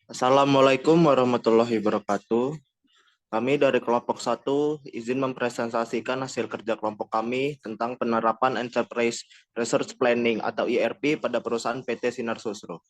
Assalamualaikum warahmatullahi wabarakatuh. Kami dari kelompok 1 izin mempresentasikan hasil kerja kelompok kami tentang penerapan Enterprise Research Planning atau ERP pada perusahaan PT Sinar Sosro.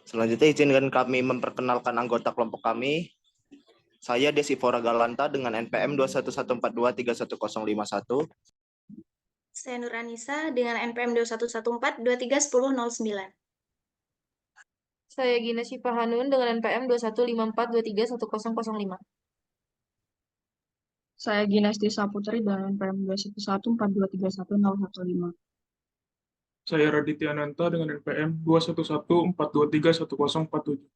Selanjutnya izinkan kami memperkenalkan anggota kelompok kami. Saya Desivora Galanta dengan NPM 2114231051. Saya Nur Anissa dengan NPM 2114231009. Saya Gina Syifa Hanun dengan NPM 2154231005. Saya Ginesti Saputri dengan NPM 21142311015. Saya Raditya Ananta dengan NPM 21142311047.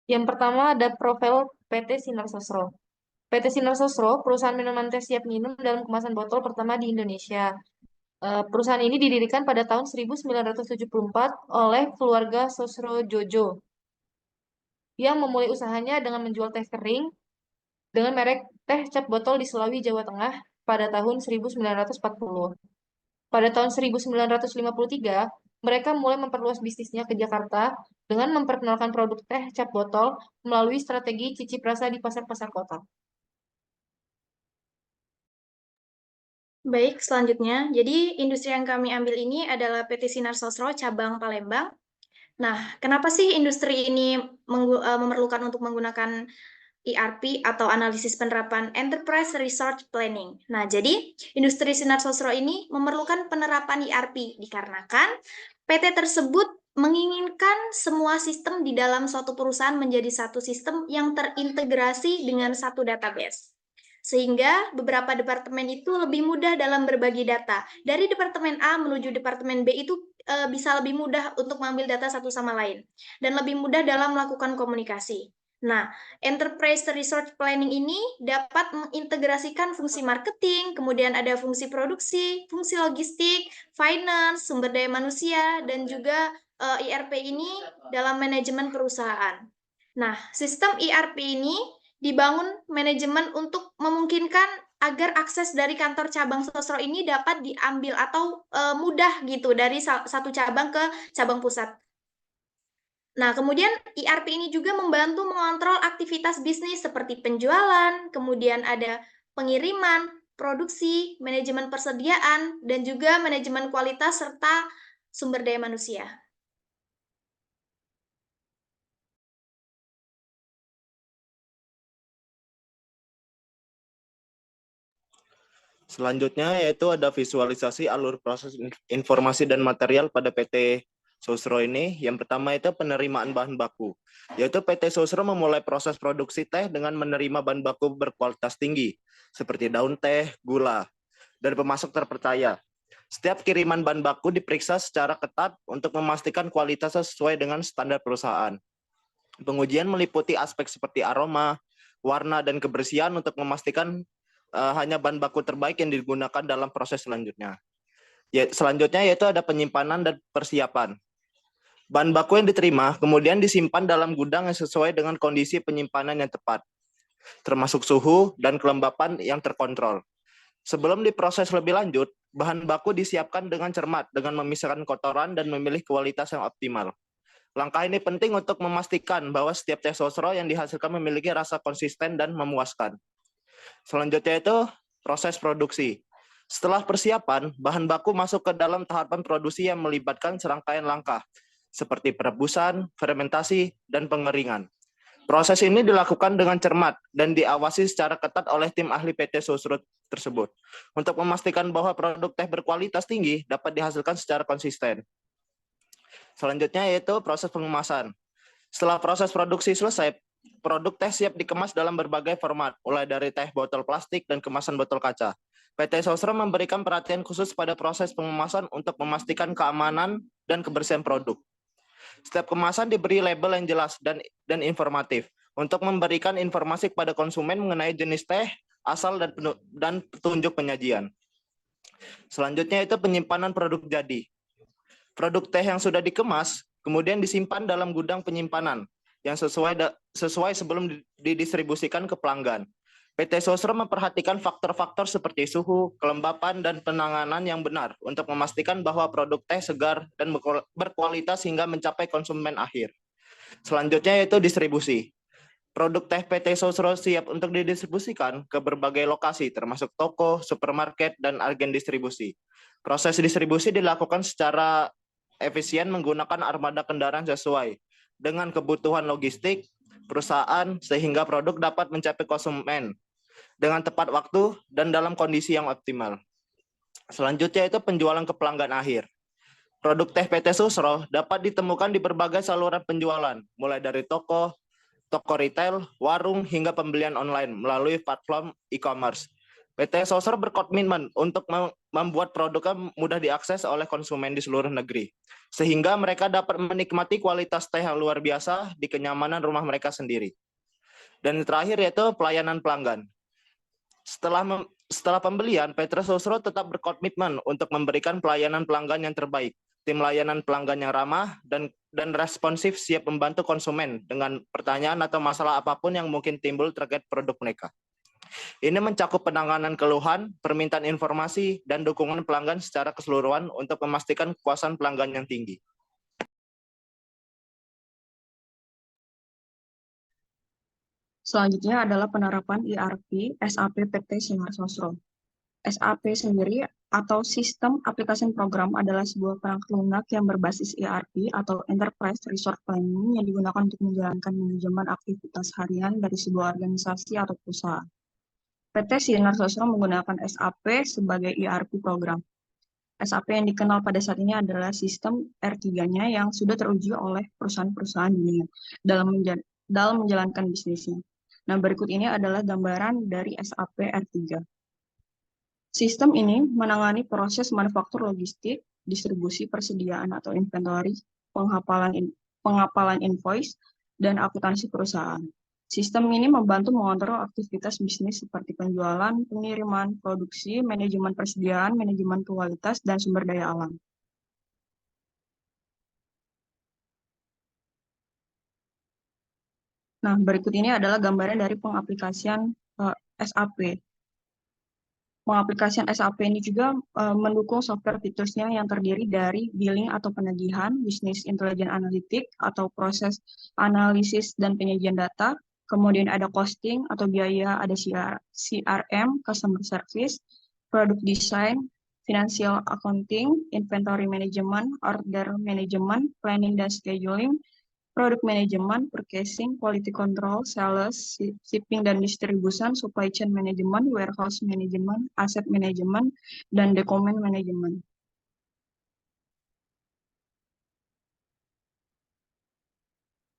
Yang pertama ada profil PT Sinar Sosro. PT Sinar Sosro, perusahaan minuman teh siap minum dalam kemasan botol pertama di Indonesia. Perusahaan ini didirikan pada tahun 1974 oleh keluarga Sosro Jojo yang memulai usahanya dengan menjual teh kering dengan merek teh cap botol di Selawi, Jawa Tengah pada tahun 1940. Pada tahun 1953, mereka mulai memperluas bisnisnya ke Jakarta dengan memperkenalkan produk teh cap botol melalui strategi cicip rasa di pasar-pasar kota. Baik, selanjutnya. Jadi, industri yang kami ambil ini adalah PT Sinar Sosro cabang Palembang. Nah, kenapa sih industri ini memerlukan untuk menggunakan ERP atau analisis penerapan Enterprise Resource Planning? Nah, jadi industri Sinar Sosro ini memerlukan penerapan ERP dikarenakan PT tersebut menginginkan semua sistem di dalam suatu perusahaan menjadi satu sistem yang terintegrasi dengan satu database. Sehingga beberapa departemen itu lebih mudah dalam berbagi data. Dari departemen A menuju departemen B itu bisa lebih mudah untuk mengambil data satu sama lain. Dan lebih mudah dalam melakukan komunikasi. Nah, Enterprise Resource Planning ini dapat mengintegrasikan fungsi marketing, kemudian ada fungsi produksi, fungsi logistik, finance, sumber daya manusia, dan juga ERP ini dalam manajemen perusahaan. Nah, sistem ERP ini dibangun manajemen untuk memungkinkan agar akses dari kantor cabang Sosro ini dapat diambil atau mudah gitu dari satu cabang ke cabang pusat. Nah, kemudian ERP ini juga membantu mengontrol aktivitas bisnis seperti penjualan, kemudian ada pengiriman, produksi, manajemen persediaan, dan juga manajemen kualitas serta sumber daya manusia. Selanjutnya yaitu ada visualisasi alur proses informasi dan material pada PT Sosro ini. Yang pertama itu penerimaan bahan baku, yaitu PT Sosro memulai proses produksi teh dengan menerima bahan baku berkualitas tinggi, seperti daun teh, gula, dari pemasok terpercaya. Setiap kiriman bahan baku diperiksa secara ketat untuk memastikan kualitasnya sesuai dengan standar perusahaan. Pengujian meliputi aspek seperti aroma, warna, dan kebersihan untuk memastikan hanya bahan baku terbaik yang digunakan dalam proses selanjutnya. Selanjutnya yaitu ada penyimpanan dan persiapan. Bahan baku yang diterima kemudian disimpan dalam gudang yang sesuai dengan kondisi penyimpanan yang tepat, termasuk suhu dan kelembapan yang terkontrol. Sebelum diproses lebih lanjut, bahan baku disiapkan dengan cermat dengan memisahkan kotoran dan memilih kualitas yang optimal. Langkah ini penting untuk memastikan bahwa setiap teh sosro yang dihasilkan memiliki rasa konsisten dan memuaskan. Selanjutnya itu proses produksi. Setelah persiapan, bahan baku masuk ke dalam tahapan produksi yang melibatkan serangkaian langkah, seperti perebusan, fermentasi, dan pengeringan. Proses ini dilakukan dengan cermat dan diawasi secara ketat oleh tim ahli PT Sosro tersebut, untuk memastikan bahwa produk teh berkualitas tinggi dapat dihasilkan secara konsisten. Selanjutnya yaitu proses pengemasan. Setelah proses produksi selesai, produk teh siap dikemas dalam berbagai format, mulai dari teh botol plastik dan kemasan botol kaca. PT Sosro memberikan perhatian khusus pada proses pengemasan untuk memastikan keamanan dan kebersihan produk. Setiap kemasan diberi label yang jelas dan informatif untuk memberikan informasi kepada konsumen mengenai jenis teh, asal, dan petunjuk penyajian. Selanjutnya itu penyimpanan produk jadi. Produk teh yang sudah dikemas kemudian disimpan dalam gudang penyimpanan yang sesuai sebelum didistribusikan ke pelanggan. PT Sosro memperhatikan faktor-faktor seperti suhu, kelembapan, dan penanganan yang benar untuk memastikan bahwa produk teh segar dan berkualitas hingga mencapai konsumen akhir. Selanjutnya yaitu distribusi. Produk teh PT Sosro siap untuk didistribusikan ke berbagai lokasi, termasuk toko, supermarket, dan agen distribusi. Proses distribusi dilakukan secara efisien menggunakan armada kendaraan sesuai dengan kebutuhan logistik perusahaan sehingga produk dapat mencapai konsumen dengan tepat waktu dan dalam kondisi yang optimal. Selanjutnya itu penjualan ke pelanggan akhir. Produk teh PT Sosro dapat ditemukan di berbagai saluran penjualan, mulai dari toko retail, warung, hingga pembelian online melalui platform e-commerce. PT Sosro berkomitmen untuk membuat produknya mudah diakses oleh konsumen di seluruh negeri, sehingga mereka dapat menikmati kualitas teh yang luar biasa di kenyamanan rumah mereka sendiri. Dan terakhir yaitu pelayanan pelanggan. Setelah pembelian, PT Sosro tetap berkomitmen untuk memberikan pelayanan pelanggan yang terbaik. Tim layanan pelanggan yang ramah dan responsif siap membantu konsumen dengan pertanyaan atau masalah apapun yang mungkin timbul terkait produk mereka. Ini mencakup penanganan keluhan, permintaan informasi, dan dukungan pelanggan secara keseluruhan untuk memastikan kepuasan pelanggan yang tinggi. Selanjutnya adalah penerapan ERP SAP PT Sinar Sosro. SAP sendiri atau Sistem Application Program adalah sebuah perangkat lunak yang berbasis ERP atau Enterprise Resource Planning yang digunakan untuk menjalankan manajemen aktivitas harian dari sebuah organisasi atau perusahaan. PT Sinar Sosro menggunakan SAP sebagai ERP program. SAP yang dikenal pada saat ini adalah sistem R3-nya yang sudah teruji oleh perusahaan-perusahaan dunia dalam menjalankan bisnisnya. Nah, berikut ini adalah gambaran dari SAP R3. Sistem ini menangani proses manufaktur logistik, distribusi persediaan atau inventory, penghafalan invoice, dan akuntansi perusahaan. Sistem ini membantu mengontrol aktivitas bisnis seperti penjualan, pengiriman, produksi, manajemen persediaan, manajemen kualitas, dan sumber daya alam. Nah, berikut ini adalah gambaran dari pengaplikasian SAP. Pengaplikasian SAP ini juga mendukung software fitusnya yang terdiri dari billing atau penagihan, business intelligence analytic atau proses analisis dan penyajian data, kemudian ada costing atau biaya, ada CRM, customer service, product design, financial accounting, inventory management, order management, planning dan scheduling, product management, purchasing, quality control, sales, shipping dan distribution, supply chain management, warehouse management, asset management, dan document management.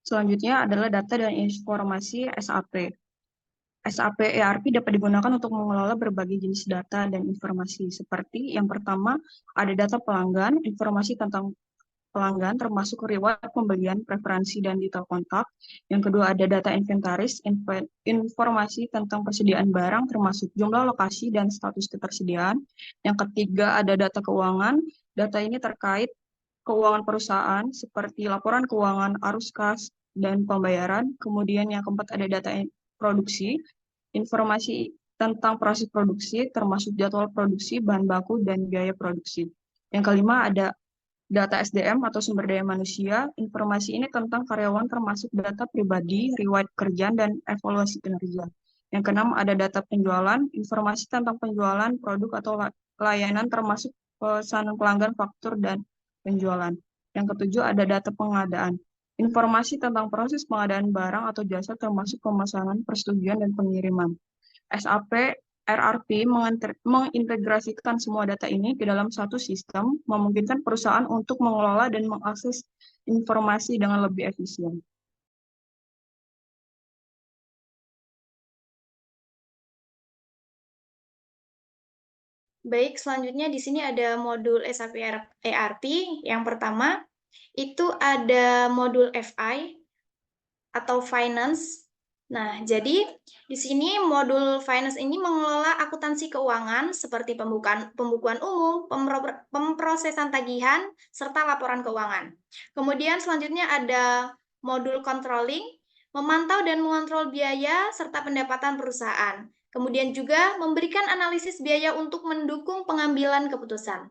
Selanjutnya adalah data dan informasi SAP. SAP ERP dapat digunakan untuk mengelola berbagai jenis data dan informasi, seperti yang pertama ada data pelanggan, informasi tentang pelanggan termasuk riwayat pembelian, preferensi, dan detail kontak. Yang kedua ada data inventaris, informasi tentang persediaan barang termasuk jumlah lokasi dan status ketersediaan. Yang ketiga ada data keuangan, data ini terkait keuangan perusahaan seperti laporan keuangan, arus kas, dan pembayaran. Kemudian yang keempat ada data produksi, informasi tentang proses produksi termasuk jadwal produksi, bahan baku, dan biaya produksi. Yang kelima ada data SDM atau sumber daya manusia. Informasi ini tentang karyawan termasuk data pribadi, riwayat pekerjaan, dan evaluasi kinerja. Yang keenam ada data penjualan, informasi tentang penjualan produk atau layanan termasuk pesanan pelanggan, faktur, dan penjualan. Yang ketujuh ada data pengadaan, informasi tentang proses pengadaan barang atau jasa termasuk pemesanan, persetujuan, dan pengiriman. SAP RRP mengintegrasikan semua data ini ke dalam satu sistem, memungkinkan perusahaan untuk mengelola dan mengakses informasi dengan lebih efisien. Baik, selanjutnya di sini ada modul SAP ERP. Yang pertama, itu ada modul FI atau Finance. Nah, jadi di sini modul Finance ini mengelola akuntansi keuangan seperti pembukuan umum, pemrosesan tagihan, serta laporan keuangan. Kemudian selanjutnya ada modul Controlling, memantau dan mengontrol biaya serta pendapatan perusahaan. Kemudian juga memberikan analisis biaya untuk mendukung pengambilan keputusan.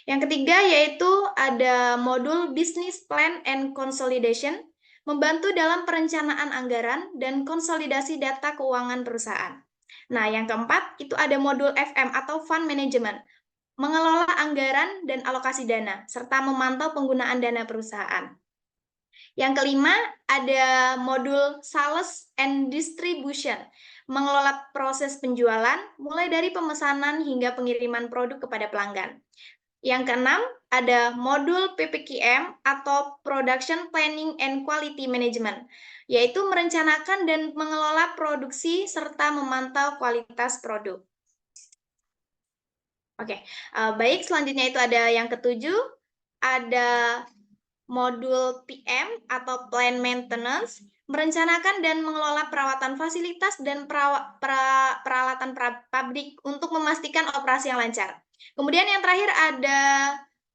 Yang ketiga yaitu ada modul Business Plan and Consolidation, membantu dalam perencanaan anggaran dan konsolidasi data keuangan perusahaan. Nah, yang keempat itu ada modul FM atau Fund Management, mengelola anggaran dan alokasi dana, serta memantau penggunaan dana perusahaan. Yang kelima, ada modul Sales and Distribution, mengelola proses penjualan, mulai dari pemesanan hingga pengiriman produk kepada pelanggan. Yang keenam, ada modul PPQM atau Production Planning and Quality Management, yaitu merencanakan dan mengelola produksi serta memantau kualitas produk. Oke, baik, selanjutnya itu ada yang ketujuh, ada modul PM atau Plan Maintenance, merencanakan dan mengelola perawatan fasilitas dan peralatan pabrik untuk memastikan operasi yang lancar. Kemudian yang terakhir ada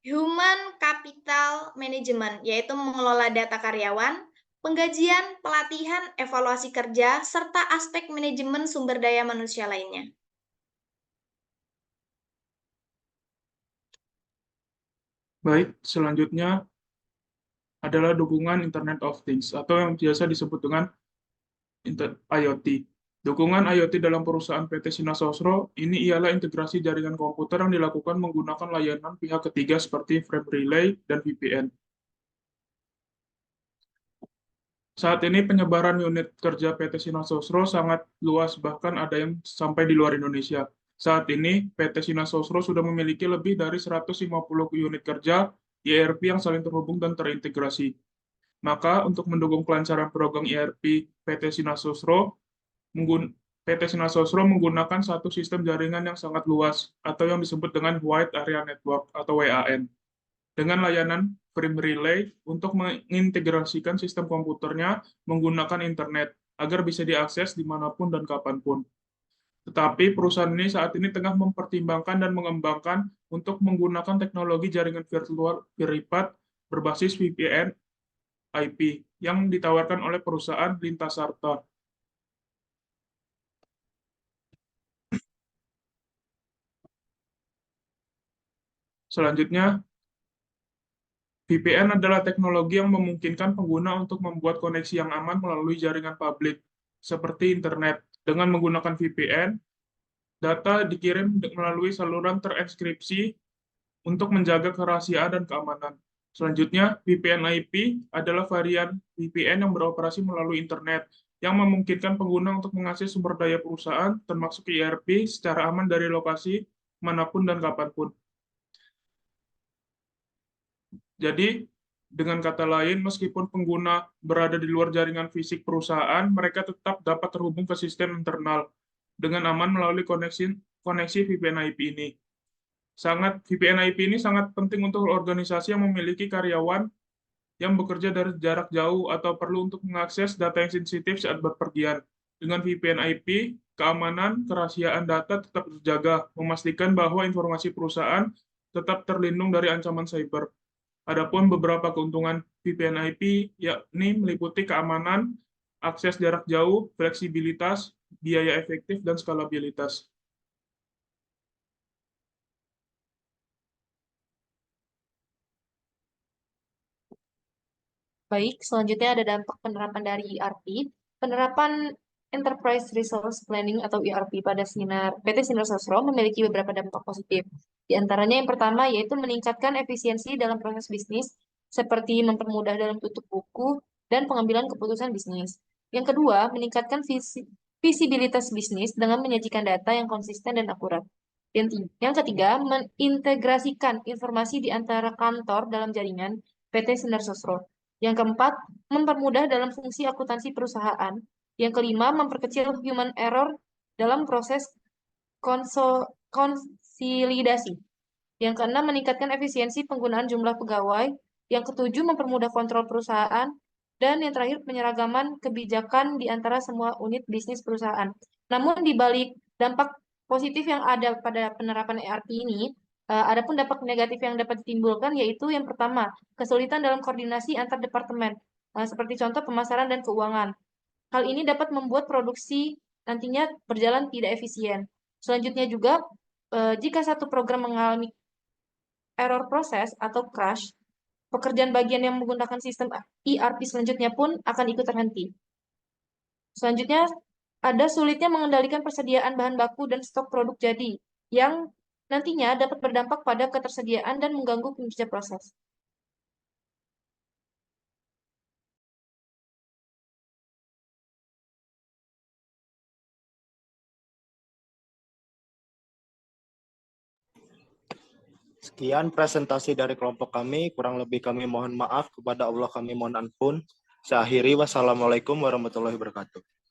Human Capital Management, yaitu mengelola data karyawan, penggajian, pelatihan, evaluasi kerja, serta aspek manajemen sumber daya manusia lainnya. Baik, selanjutnya adalah dukungan Internet of Things atau yang biasa disebut dengan IoT. Dukungan IoT dalam perusahaan PT Sinar Sosro ini ialah integrasi jaringan komputer yang dilakukan menggunakan layanan pihak ketiga seperti frame relay dan VPN. Saat ini penyebaran unit kerja PT Sinar Sosro sangat luas, bahkan ada yang sampai di luar Indonesia. Saat ini, PT Sinar Sosro sudah memiliki lebih dari 150 unit kerja ERP yang saling terhubung dan terintegrasi. Maka, untuk mendukung kelancaran program ERP PT Sinar Sosro, PT Sinar Sosro menggunakan satu sistem jaringan yang sangat luas, atau yang disebut dengan Wide Area Network atau WAN, dengan layanan frame relay untuk mengintegrasikan sistem komputernya menggunakan internet agar bisa diakses dimanapun dan kapanpun. Tetapi perusahaan ini saat ini tengah mempertimbangkan dan mengembangkan untuk menggunakan teknologi jaringan virtual privat berbasis VPN IP yang ditawarkan oleh perusahaan Lintasarta. Selanjutnya, VPN adalah teknologi yang memungkinkan pengguna untuk membuat koneksi yang aman melalui jaringan publik, seperti internet. Dengan menggunakan VPN, data dikirim melalui saluran terenkripsi untuk menjaga kerahasiaan dan keamanan. Selanjutnya, VPN IP adalah varian VPN yang beroperasi melalui internet, yang memungkinkan pengguna untuk mengakses sumber daya perusahaan, termasuk ERP, secara aman dari lokasi manapun dan kapanpun. Jadi, dengan kata lain, meskipun pengguna berada di luar jaringan fisik perusahaan, mereka tetap dapat terhubung ke sistem internal dengan aman melalui koneksi VPN IP ini. VPN IP ini sangat penting untuk organisasi yang memiliki karyawan yang bekerja dari jarak jauh atau perlu untuk mengakses data yang sensitif saat berpergian. Dengan VPN IP, keamanan, kerahasiaan data tetap terjaga, memastikan bahwa informasi perusahaan tetap terlindung dari ancaman cyber. Adapun beberapa keuntungan VPN IP yakni meliputi keamanan, akses jarak jauh, fleksibilitas, biaya efektif, dan skalabilitas. Baik, selanjutnya ada dampak penerapan dari ERP. Penerapan Enterprise Resource Planning atau ERP pada PT Sinar Sosro memiliki beberapa dampak positif. Di antaranya yang pertama yaitu meningkatkan efisiensi dalam proses bisnis, seperti mempermudah dalam tutup buku dan pengambilan keputusan bisnis. Yang kedua, meningkatkan visibilitas bisnis dengan menyajikan data yang konsisten dan akurat. Yang ketiga, mengintegrasikan informasi di antara kantor dalam jaringan PT Sinar Sosro. Yang keempat, mempermudah dalam fungsi akuntansi perusahaan. Yang kelima, memperkecil human error dalam proses konsolidasi. Yang keenam, meningkatkan efisiensi penggunaan jumlah pegawai. Yang ketujuh, mempermudah kontrol perusahaan. Dan yang terakhir, penyeragaman kebijakan di antara semua unit bisnis perusahaan. Namun, di balik dampak positif yang ada pada penerapan ERP ini, adapun dampak negatif yang dapat ditimbulkan yaitu yang pertama, kesulitan dalam koordinasi antar departemen, seperti contoh pemasaran dan keuangan. Hal ini dapat membuat produksi nantinya berjalan tidak efisien. Selanjutnya juga, jika satu program mengalami error proses atau crash, pekerjaan bagian yang menggunakan sistem ERP selanjutnya pun akan ikut terhenti. Selanjutnya, ada sulitnya mengendalikan persediaan bahan baku dan stok produk jadi, yang nantinya dapat berdampak pada ketersediaan dan mengganggu kinerja proses. Sekian presentasi dari kelompok kami. Kurang lebih kami mohon maaf. Kepada Allah kami mohon ampun. Saya akhiri. Wassalamualaikum warahmatullahi wabarakatuh.